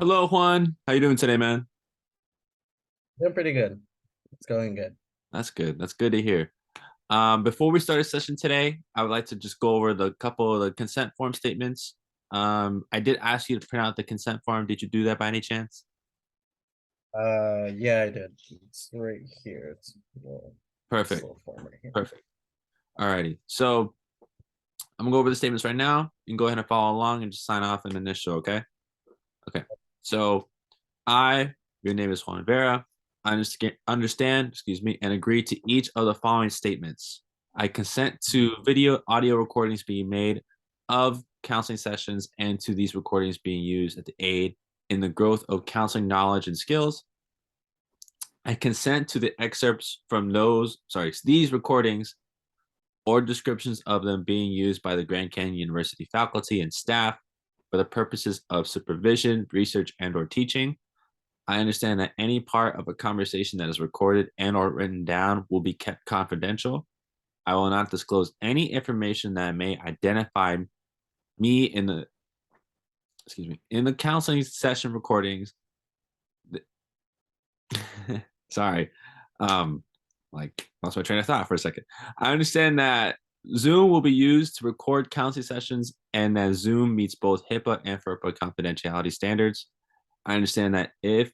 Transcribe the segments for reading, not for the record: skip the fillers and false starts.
Hello, Juan. How you doing today, man? Doing pretty good. It's going good. That's good. That's good to hear. Before we start a session today, I would like to just go over the couple of the consent form statements. I did ask you to print out the consent form. Did you do that by any chance? Yeah, I did. It's right here. It's this Perfect. little form right here. Perfect. Alrighty. So I'm gonna go over the statements right now. You can go ahead and follow along and just sign off and initial, okay? Okay. So your name is Juan Vera. I excuse me, and agree to each of the following statements. I consent to video, audio recordings being made of counseling sessions and to these recordings being used as the aid in the growth of counseling knowledge and skills. I consent to the excerpts from these recordings or descriptions of them being used by the Grand Canyon University faculty and staff for the purposes of supervision, research, and or teaching. I understand that any part of a conversation that is recorded and or written down will be kept confidential. I will not disclose any information that may identify me in the counseling session recordings. Sorry. Um, like lost my train of thought for a second. I understand that Zoom will be used to record counseling sessions and that Zoom meets both HIPAA and FERPA confidentiality standards. I understand that if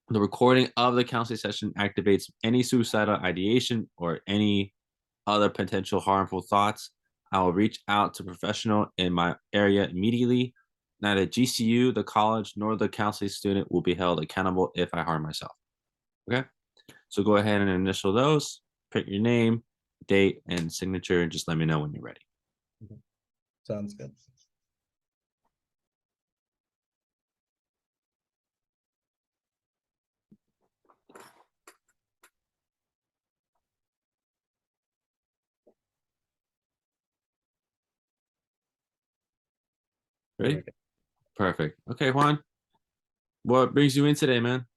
the recording of the counseling session activates any suicidal ideation or any other potential harmful thoughts, I will reach out to a professional in my area immediately. Neither GCU, the college, nor the counseling student will be held accountable if I harm myself. Okay? So go ahead and initial those, print your name, date, and signature, and just let me know when you're ready. Mhm. Sounds good. There we Ready? go. Perfect. Okay, Juan, what brings you in today, man?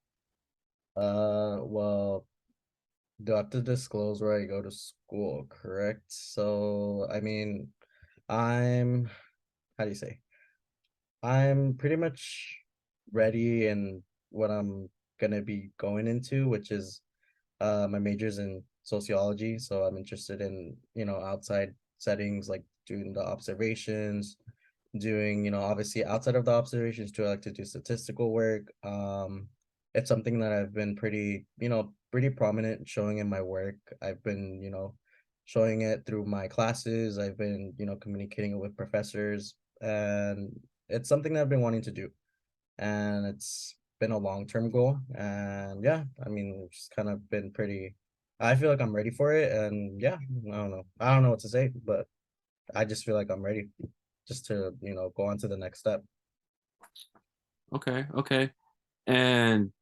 Well, do I have to disclose where I go to school, correct? So, I mean, I'm, how do you say? I'm pretty much ready in what I'm gonna be going into, which is my major's in sociology, so I'm interested in, outside settings like doing the observations, doing, obviously outside of the observations too, I like to do statistical work. It's something that I've been pretty prominent showing in my work. I've been, showing it through my classes. I've been, communicating with professors, and it's something that I've been wanting to do. And it's been a long-term goal. And yeah, I mean, it's kind of been pretty, I feel like I'm ready for it. And yeah, I don't know. I don't know what to say, but I just feel like I'm ready just to, go on to the next step. Okay, okay. And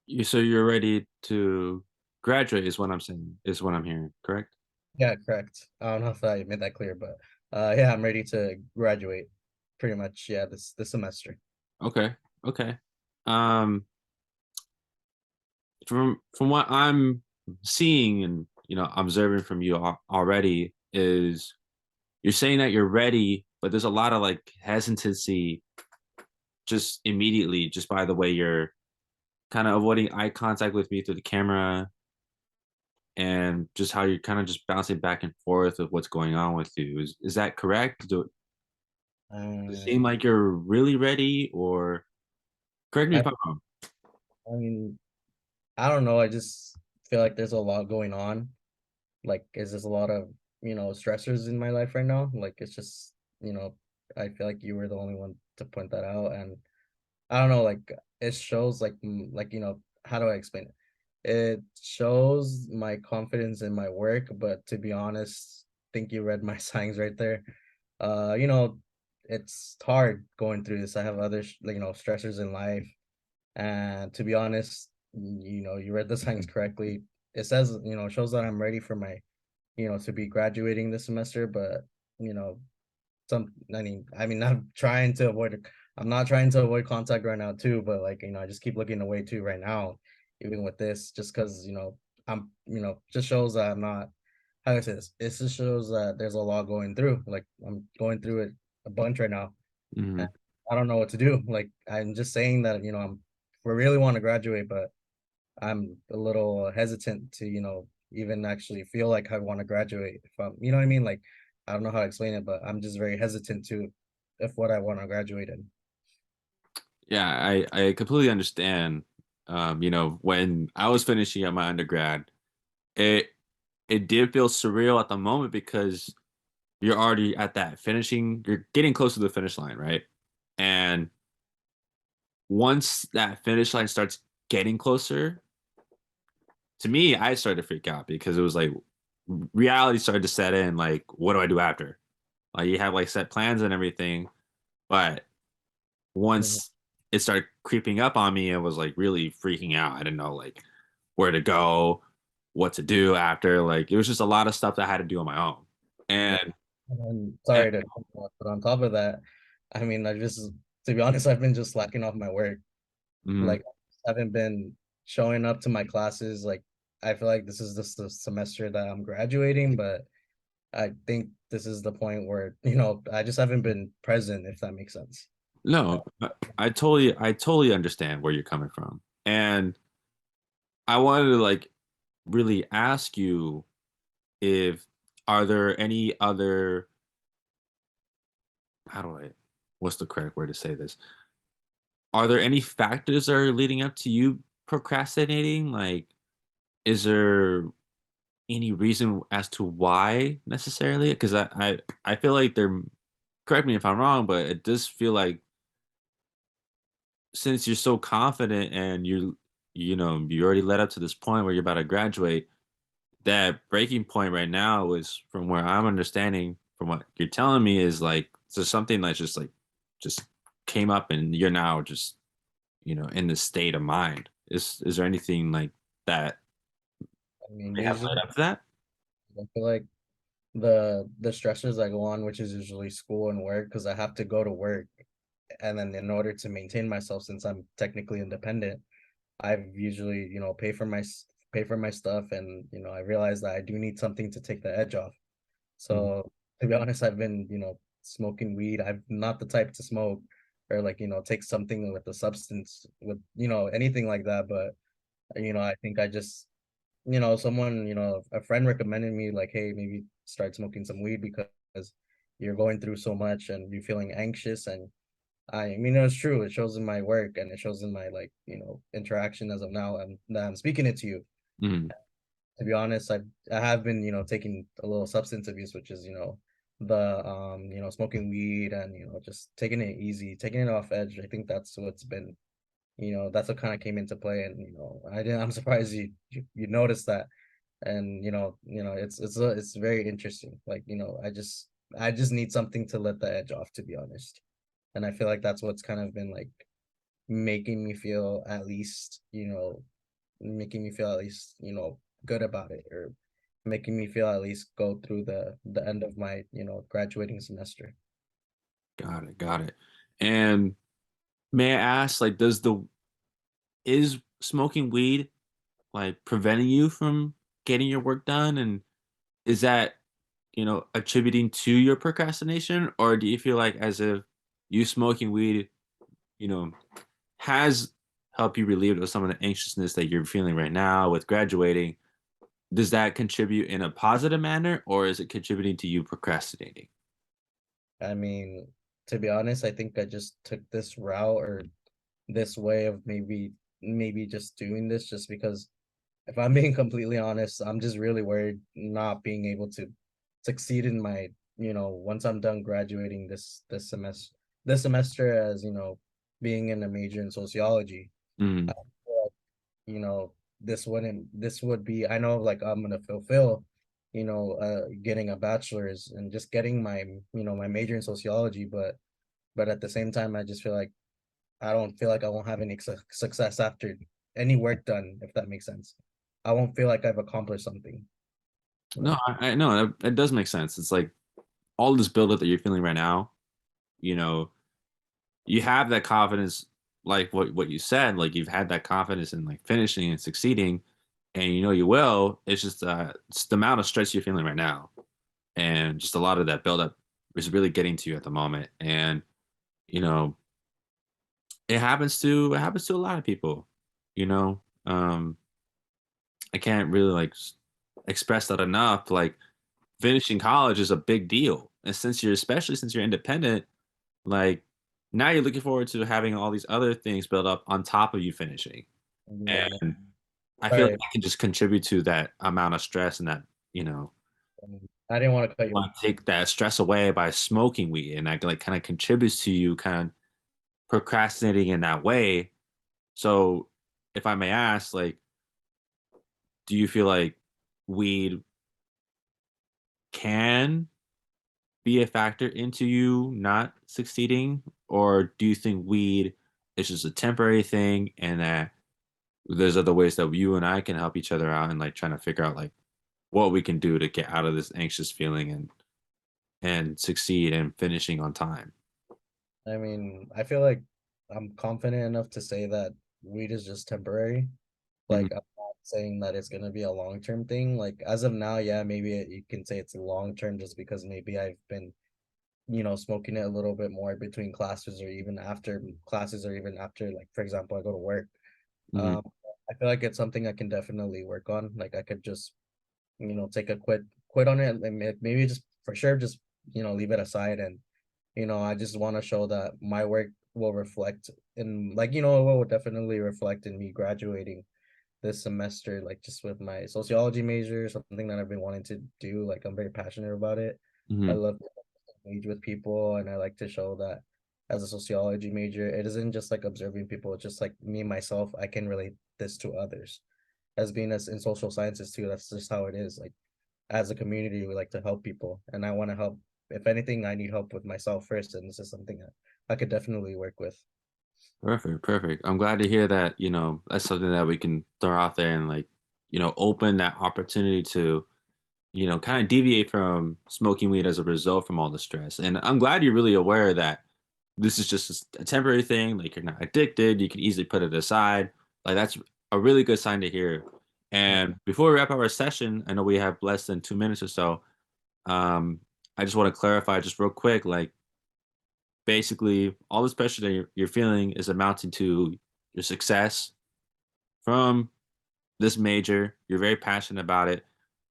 you're ready to graduate is what I'm saying, is what I'm hearing, correct? Yeah, correct. I don't know if I made that clear, but yeah, I'm ready to graduate pretty much, yeah, this semester. Okay, okay. Um, from what I'm seeing and observing from you already is you're saying that you're ready, but there's a lot of like hesitancy just immediately, just by the way you're kind of avoiding eye contact with me through the camera and just how you're kind of just bouncing back and forth of what's going on with you. Is that correct? Does it seem Um, like you're really ready, or correct me I if I'm wrong? I mean, I don't know. I just feel like there's a lot going on. Like, is there's a lot of, stressors in my life right now. Like, it's just, I feel like you were the only one to point that out. And I don't know, like it shows like how do I explain it? It shows my confidence in my work, but to be honest, think you read my signs right there. Uh, you know, it's hard going through this. I have other, stressors in life, and to be honest, you read the signs correctly. It says, shows that I'm ready for my, to be graduating this semester, but you know, I'm not trying to avoid contact right now too, but like, I just keep looking away too right now, even with this, just because, I'm, just shows that I'm not, how do I say this? It just shows that there's a lot going through. Like I'm going through it a bunch right now. Mhm. I don't know what to do. Like I'm just saying that, we really want to graduate, but I'm a little hesitant to, even actually feel like I want to graduate. If I'm, you know what I mean? Like I don't know how to explain it, but I'm just very hesitant to if what I want to graduate in. Yeah, I completely understand. When I was finishing up my undergrad, it it did feel surreal at the moment because you're already at that finishing, you're getting close to the finish line, right? And once that finish line starts getting closer, to me, I started to freak out because it was like reality started to set in. Like, what do I do after? Like, you have like set plans and everything, but Mhm. once it started creeping up on me, it was like really freaking out. I didn't know like where to go, what to do after. Like, it was just a lot of stuff that I had to do on my own. Yeah. And, And and sorry to cut you off, but on top of that, I mean, to be honest, I've been just slacking off my work. mm, Like, I haven't been showing up to my classes. Like, I feel like this is just the semester that I'm graduating, but I think this is the point where, I just haven't been present, if that makes sense. no, I totally understand where you're coming from. And I wanted to like really ask you if are there any other how do I what's the correct word to say this? Are there any factors that are leading up to you procrastinating? Like, is there any reason as to why necessarily? Because I feel like there. Correct me if I'm wrong, but it does feel like since you're so confident and you already led up to this point where you're about to graduate, that breaking point right now is from where I'm understanding from what you're telling me is like so something that's just came up and you're now just in this state of mind. Is there anything like that I mean, may have usually led up to that? I feel like the stressors I go on, which is usually school and work, because I have to go to work, and then in order to maintain myself, since I'm technically independent, I've usually, pay for my stuff, and I realize that I do need something to take the edge off. Mhm. So to be honest, I've been, smoking weed. I'm not the type to smoke or like, take something with a substance with, anything like that. But I think I just, someone, a friend recommended me like, hey, maybe start smoking some weed because you're going through so much and you're feeling anxious. And I mean, it's true. It shows in my work and it shows in my like, interaction as of now. And that I'm speaking it to you. Mhm. To be honest, I have been, taking a little substance abuse, which is, the smoking weed and just taking it easy, taking it off edge. I think that's what's been, that's what kind of came into play. And I'm surprised you noticed that. And it's very interesting. Like, I just need something to let the edge off, to be honest. And I feel like that's what's kind of been like making me feel at least, good about it, or making me feel at least go through the end of my, graduating semester. Got it. Got it. And may I ask, like, is smoking weed like preventing you from getting your work done? And is that, attributing to your procrastination? Or do you feel like as if you smoking weed, you know, has helped you relieve of some of the anxiousness that you're feeling right now with graduating? Does that contribute in a positive manner or is it contributing to you procrastinating? I mean, to be honest, I think I just took this route or this way of maybe just doing this just because if I'm being completely honest, I'm just really worried not being able to succeed in my, once I'm done graduating this semester as, being in a major in sociology. I Mm, feel like, this would be, I know like I'm gonna fulfill, getting a bachelor's and just getting my major in sociology, but at the same time, I just feel like I don't feel like I won't have any success after any work done, if that makes sense. I won't feel like I've accomplished something. no, Like, I know that does make sense. It's like all this buildup that you're feeling right now, you know, you have that confidence, like what you said, like you've had that confidence in like finishing and succeeding, and you will. It's the amount of stress you're feeling right now, and just a lot of that buildup is really getting to you at the moment. And you know, it happens to a lot of people, you know. I can't really like express that enough. Like finishing college is a big deal, and especially since you're independent, like now you're looking forward to having all these other things built up on top of you finishing, Yeah, no. and I feel like Sorry, that can just contribute to that amount of stress and that you know I didn't want to cut you off. want to take that stress away by smoking weed, and that like kind of contributes to you kind of procrastinating in that way. So, if I may ask, like, do you feel like weed can be a factor into you not succeeding, or do you think weed is just a temporary thing and that there's other ways that you and I can help each other out and like trying to figure out like what we can do to get out of this anxious feeling and succeed in finishing on time? I mean, I feel like I'm confident enough to say that weed is just temporary. Mhm, Like, I'm not saying that it's gonna be a long-term thing. Like, as of now, yeah, maybe you can say it's long-term just because maybe I've been, smoking it a little bit more between classes or even after classes or even after, like, for example, I go to work. mhm, Um, I feel like it's something I can definitely work on. Like, I could just, take a quit on it and maybe just for sure just, leave it aside. And I just want to show that my work will reflect in, like, it will definitely reflect in me graduating this semester, like just with my sociology major, something that I've been wanting to do. Like, I'm very passionate about it. I mhm. love to engage with people, and I like to show that as a sociology major, it isn't just like observing people, it's just like me myself, I can relate this to others. As being as in social sciences too, that's just how it is. Like, as a community, we like to help people, and I want to help. If anything, I need help with myself first, and this is something that I could definitely work with. Perfect, perfect. I'm glad to hear that, that's something that we can throw out there and like, open that opportunity to, kind of deviate from smoking weed as a result from all the stress. And I'm glad you're really aware that this is just a temporary thing. Like you're not addicted. You can easily put it aside. Like that's a really good sign to hear. Yeah, And before we wrap up our session, I know we have less than 2 minutes or so. Um, I just want to clarify just real quick, like basically all this pressure that you're feeling is amounting to your success from this major. You're very passionate about it,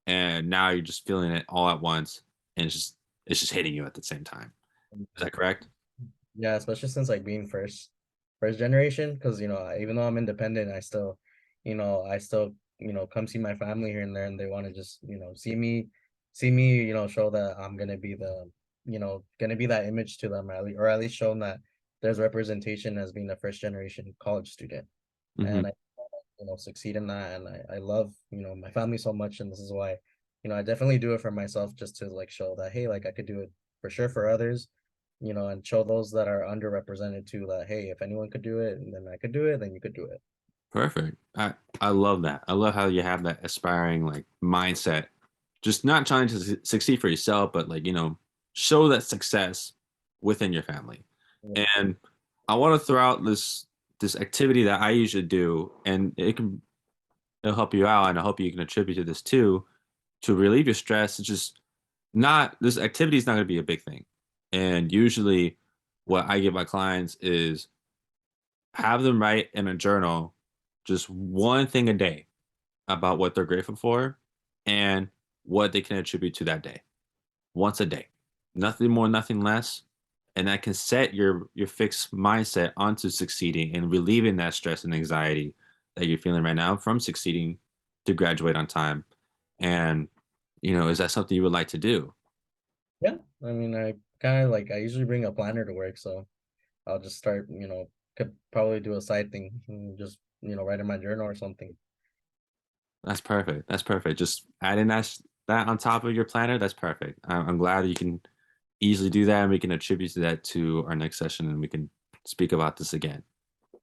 and now you're just feeling it all at once, and it's just hitting you at the same time. Is that correct? yeah, especially since like being first generation, because even though I'm independent, I still come see my family here and there, and they want to just see me show that I'm gonna be gonna be that image to them, or at least show them that there's representation as being a first generation college student. Hmm. And I succeed in that. And I love, my family so much. And this is why, I definitely do it for myself, just to like show that, hey, like I could do it for sure for others, and show those that are underrepresented too that, hey, if anyone could do it, and then I could do it, then you could do it. Perfect. I love that. I love how you have that aspiring like mindset, just not trying to succeed for yourself, but like show that success within your family. Yeah. And I want to throw out this activity that I usually do, and it'll help you out, and I hope you can attribute to this too to relieve your stress. It's just not this activity is not going to be a big thing. And usually, what I give my clients is have them write in a journal just one thing a day about what they're grateful for and what they can attribute to that day. Once a day, nothing more, nothing less, and that can set your fixed mindset onto succeeding and relieving that stress and anxiety that you're feeling right now from succeeding to graduate on time. And is that something you would like to do? Yeah. I mean, I kind of like, I usually bring a planner to work. So I'll just start, could probably do a side thing, and just, write in my journal or something. That's perfect. That's perfect. Just adding that on top of your planner. That's perfect. I'm glad that you can easily do that, and we can attribute to that to our next session, and we can speak about this again.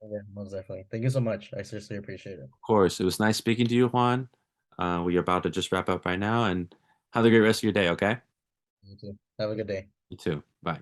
Yeah, most definitely. Thank you so much. I seriously appreciate it. Of course, it was nice speaking to you, Juan. We're about to just wrap up right now, and have a great rest of your day. Okay. You too. Have a good day. You too. Bye.